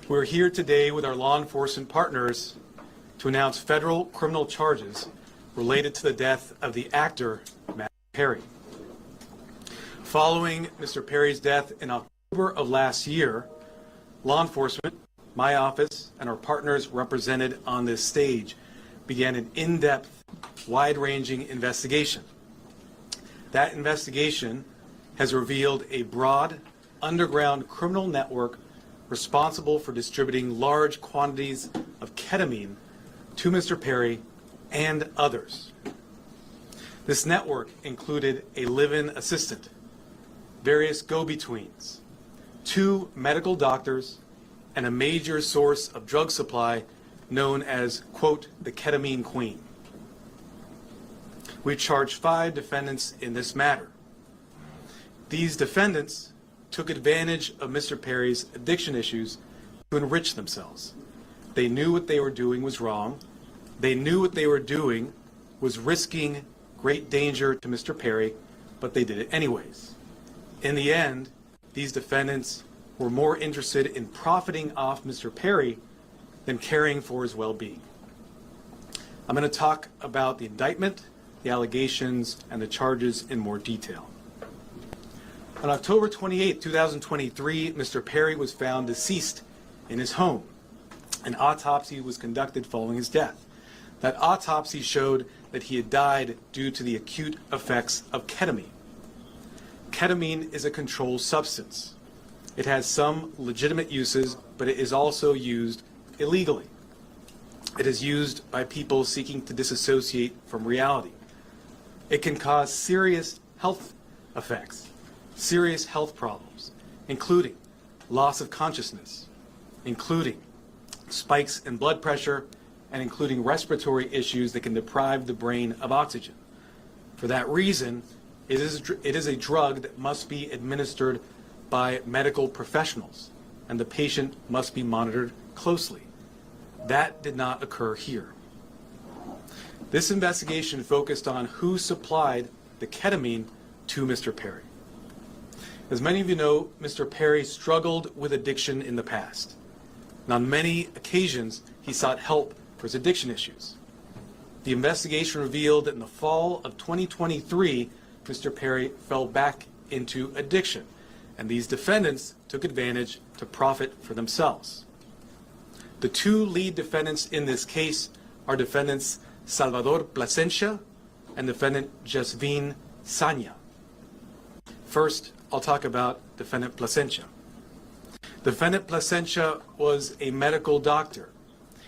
We're here today with our law enforcement partners to announce federal criminal charges related to the death of the actor, Matthew Perry. Following Mr. Perry's death in October of last year, law enforcement, my office, and our partners represented on this stage began an in-depth, wide-ranging investigation. That investigation has revealed a broad, underground criminal network responsible for distributing large quantities of ketamine to Mr. Perry and others. This network included a live-in assistant, various go-betweens, 2 medical doctors, and a major source of drug supply known as, quote, the Ketamine Queen. We charged 5 defendants in this matter. These defendants took advantage of Mr. Perry's addiction issues to enrich themselves. They knew what they were doing was wrong. They knew what they were doing was risking great danger to Mr. Perry, but they did it anyways. In the end, these defendants were more interested in profiting off Mr. Perry than caring for his well-being. I'm going to talk about the indictment, the allegations, and the charges in more detail. On October 28, 2023, Mr. Perry was found deceased in his home. An autopsy was conducted following his death. That autopsy showed that he had died due to the acute effects of ketamine. Ketamine is a controlled substance. It has some legitimate uses, but it is also used illegally. It is used by people seeking to disassociate from reality. It can cause serious health effects, serious health problems, including loss of consciousness, including spikes in blood pressure, and including respiratory issues that can deprive the brain of oxygen. For that reason, it is a drug that must be administered by medical professionals, and the patient must be monitored closely. That did not occur here. This investigation focused on who supplied the ketamine to Mr. Perry. As many of you know, Mr. Perry struggled with addiction in the past. And on many occasions, he sought help for his addiction issues. The investigation revealed that in the fall of 2023, Mr. Perry fell back into addiction, and these defendants took advantage to profit for themselves. The 2 lead defendants in this case are defendants Salvador Plasencia and defendant Jasvin Sanya. First, I'll talk about defendant Plasencia. Defendant Plasencia was a medical doctor.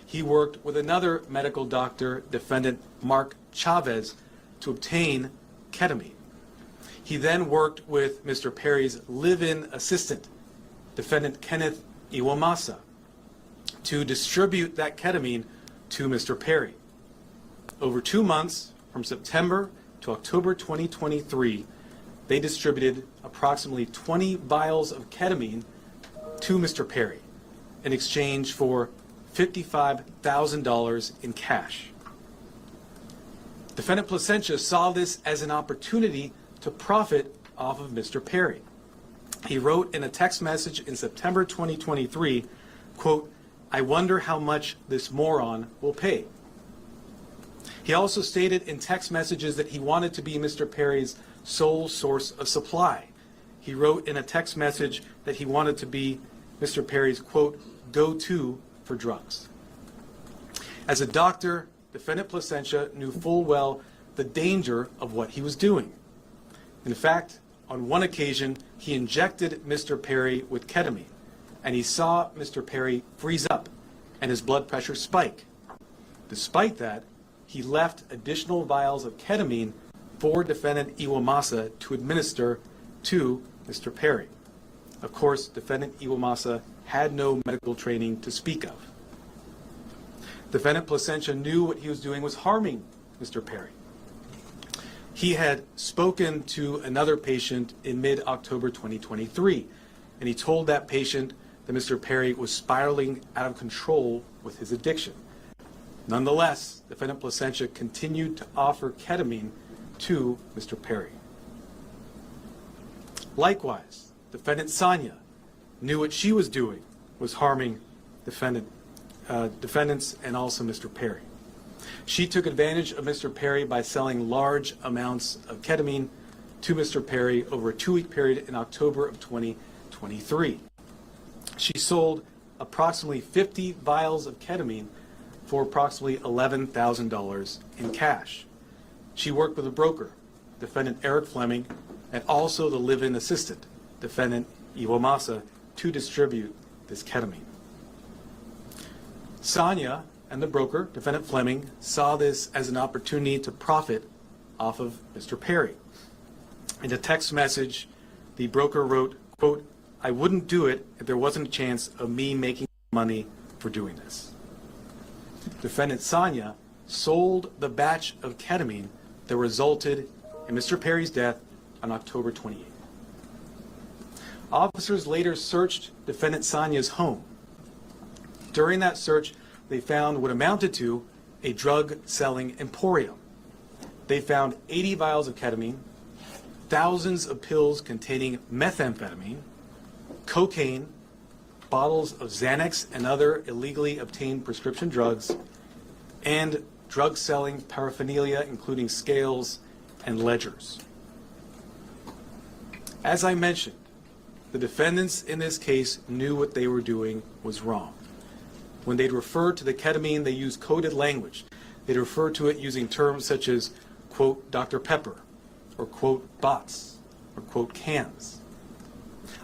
He worked with another medical doctor, defendant Mark Chavez, to obtain ketamine. He then worked with Mr. Perry's live-in assistant, defendant Kenneth Iwamasa, to distribute that ketamine to Mr. Perry. Over 2 months, from September to October 2023, they distributed approximately 20 vials of ketamine to Mr. Perry in exchange for $55,000 in cash. Defendant Plasencia saw this as an opportunity to profit off of Mr. Perry. He wrote in a text message in September 2023, quote, "I wonder how much this moron will pay." He also stated in text messages that he wanted to be Mr. Perry's sole source of supply. He wrote in a text message that he wanted to be Mr. Perry's, quote, go-to for drugs. As a doctor, defendant Plasencia knew full well the danger of what he was doing. In fact, on one occasion, he injected Mr. Perry with ketamine, and he saw Mr. Perry freeze up and his blood pressure spike. Despite that, he left additional vials of ketamine for defendant Iwamasa to administer to Mr. Perry. Of course, defendant Iwamasa had no medical training to speak of. Defendant Plasencia knew what he was doing was harming Mr. Perry. He had spoken to another patient in mid-October 2023, and he told that patient that Mr. Perry was spiraling out of control with his addiction. Nonetheless, defendant Plasencia continued to offer ketamine to Mr. Perry. Likewise, defendant Sanya knew what she was doing was harming defendants and also Mr. Perry. She took advantage of Mr. Perry by selling large amounts of ketamine to Mr. Perry over a 2-week period in October of 2023. She sold approximately 50 vials of ketamine for approximately $11,000 in cash. She worked with a broker, defendant Eric Fleming, and also the live-in assistant, defendant Iwo Masa, to distribute this ketamine. Sonia and the broker, defendant Fleming, saw this as an opportunity to profit off of Mr. Perry. In a text message, the broker wrote, quote, "I wouldn't do it if there wasn't a chance of me making money for doing this." Defendant Sonia sold the batch of ketamine that resulted in Mr. Perry's death on October 28th. Officers later searched defendant Sonia's home. During that search, they found what amounted to a drug-selling emporium. They found 80 vials of ketamine, thousands of pills containing methamphetamine, cocaine, bottles of Xanax and other illegally obtained prescription drugs, and drug-selling paraphernalia, including scales and ledgers. As I mentioned, the defendants in this case knew what they were doing was wrong. When they'd refer to the ketamine, they used coded language. They'd refer to it using terms such as, quote, Dr. Pepper, or quote, bots, or quote, cans.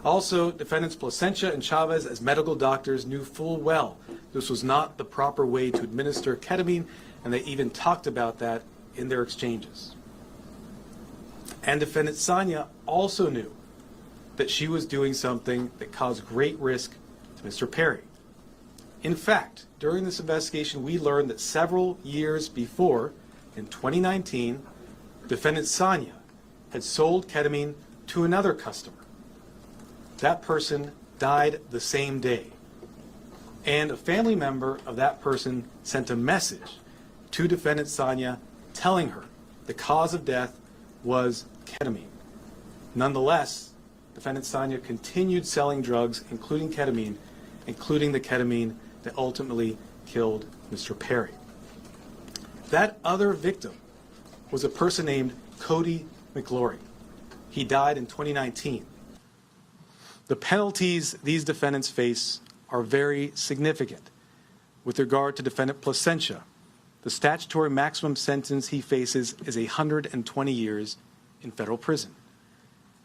Also, defendants Placencia and Chavez, as medical doctors, knew full well this was not the proper way to administer ketamine, and they even talked about that in their exchanges. And defendant Sonia also knew that she was doing something that caused great risk to Mr. Perry. In fact, during this investigation, we learned that several years before, in 2019, defendant Sonia had sold ketamine to another customer. That person died the same day. And a family member of that person sent a message to defendant Sonia telling her the cause of death was ketamine. Nonetheless, defendant Sonia continued selling drugs, including ketamine, including the ketamine that ultimately killed Mr. Perry. That other victim was a person named Cody McLaury. He died in 2019. The penalties these defendants face are very significant. With regard to defendant Placencia, the statutory maximum sentence he faces is 120 years in federal prison.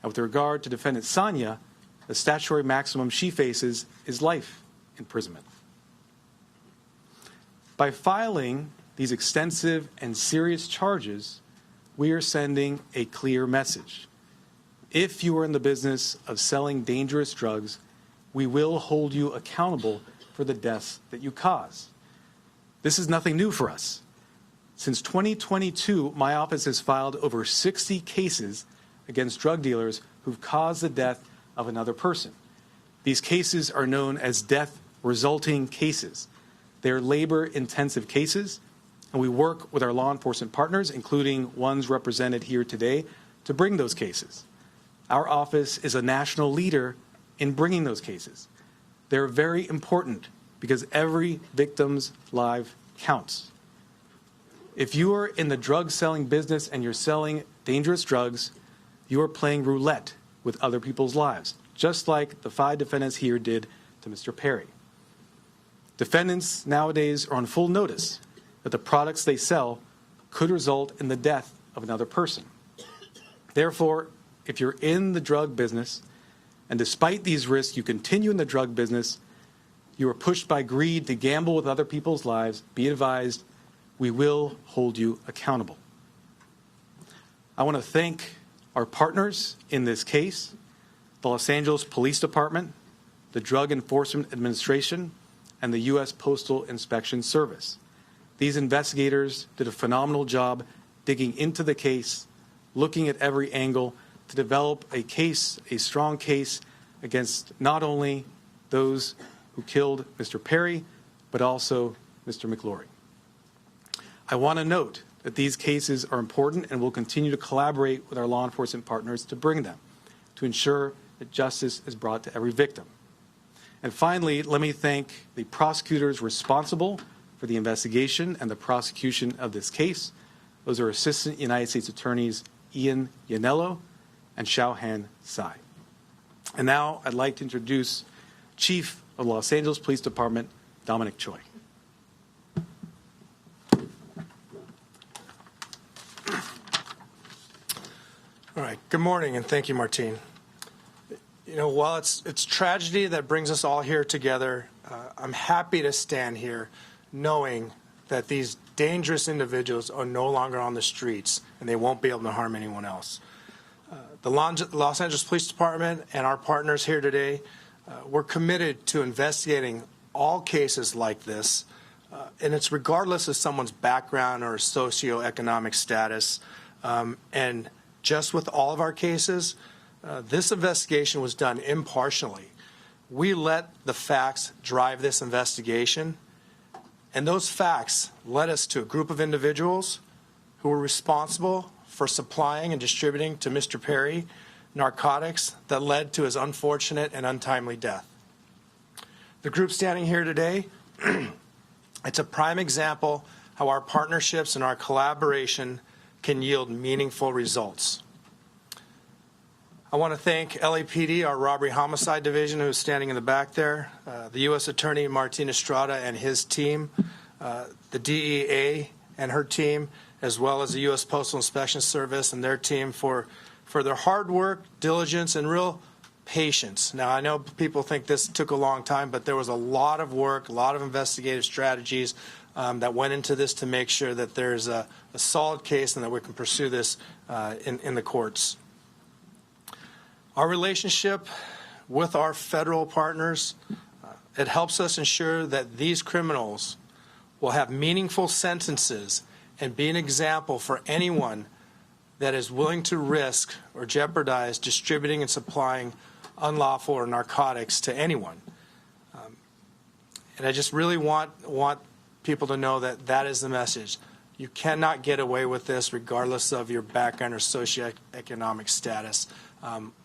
And with regard to defendant Sonia, the statutory maximum she faces is life imprisonment. By filing these extensive and serious charges, we are sending a clear message. If you are in the business of selling dangerous drugs, we will hold you accountable for the deaths that you cause. This is nothing new for us. Since 2022, my office has filed over 60 cases against drug dealers who've caused the death of another person. These cases are known as death resulting cases. They are labor-intensive cases, and we work with our law enforcement partners, including ones represented here today, to bring those cases. Our office is a national leader in bringing those cases. They're very important because every victim's life counts. If you are in the drug selling business and you're selling dangerous drugs, you are playing roulette with other people's lives, just like the 5 defendants here did to Mr. Perry. Defendants nowadays are on full notice that the products they sell could result in the death of another person. Therefore, if you're in the drug business, and despite these risks you continue in the drug business, you are pushed by greed to gamble with other people's lives, be advised, we will hold you accountable. I want to thank our partners in this case, the Los Angeles Police Department, the Drug Enforcement Administration, and the U.S. Postal Inspection Service. These investigators did a phenomenal job digging into the case, looking at every angle to develop a case, a strong case, against not only those who killed Mr. Perry, but also Mr. McLaury. I want to note that these cases are important and will continue to collaborate with our law enforcement partners to bring them, to ensure that justice is brought to every victim. And finally, let me thank the prosecutors responsible for the investigation and the prosecution of this case. Those are Assistant United States Attorneys Ian Yanello and Xiaohan Tsai. And now I'd like to introduce Chief of Los Angeles Police Department, Dominic Choi. All right. Good morning, and thank you, Martine. You know, while it's tragedy that brings us all here together, I'm happy to stand here knowing that these dangerous individuals are no longer on the streets and they won't be able to harm anyone else. The Los Angeles Police Department and our partners here today, we're committed to investigating all cases like this, and it's regardless of someone's background or socioeconomic status. And just with all of our cases, this investigation was done impartially. We let the facts drive this investigation, and those facts led us to a group of individuals who were responsible for supplying and distributing to Mr. Perry narcotics that led to his unfortunate and untimely death. The group standing here today, it's a prime example how our partnerships and our collaboration can yield meaningful results. I want to thank LAPD, our Robbery Homicide Division, who's standing in the back there, the U.S. Attorney Martin Estrada and his team, the DEA and her team, as well as the U.S. Postal Inspection Service and their team for their hard work, diligence, and real patience. Now, I know people think this took a long time, but there was a lot of work, a lot of investigative strategies that went into this to make sure that there's a solid case and that we can pursue this in the courts. Our relationship with our federal partners, it helps us ensure that these criminals will have meaningful sentences and be an example for anyone that is willing to risk or jeopardize distributing and supplying unlawful or narcotics to anyone. And I just really want people to know that that is the message. You cannot get away with this regardless of your background or socioeconomic status.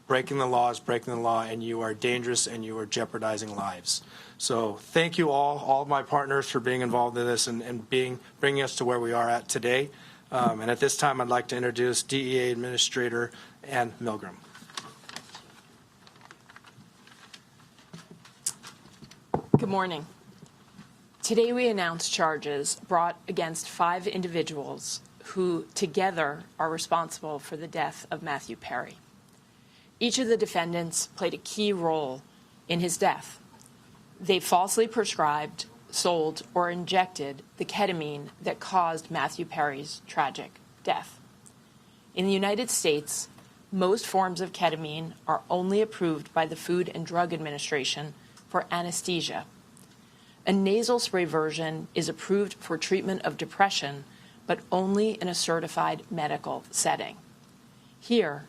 Breaking the law is breaking the law, and you are dangerous and you are jeopardizing lives. So thank you all of my partners for being involved in this and bringing us to where we are at today. And at this time, I'd like to introduce DEA Administrator Ann Milgram. Good morning. Today we announce charges brought against 5 individuals who together are responsible for the death of Matthew Perry. Each of the defendants played a key role in his death. They falsely prescribed, sold, or injected the ketamine that caused Matthew Perry's tragic death. In the United States, most forms of ketamine are only approved by the Food and Drug Administration for anesthesia. A nasal spray version is approved for treatment of depression, but only in a certified medical setting. Here,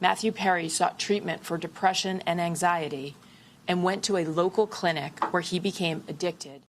Matthew Perry sought treatment for depression and anxiety and went to a local clinic where he became addicted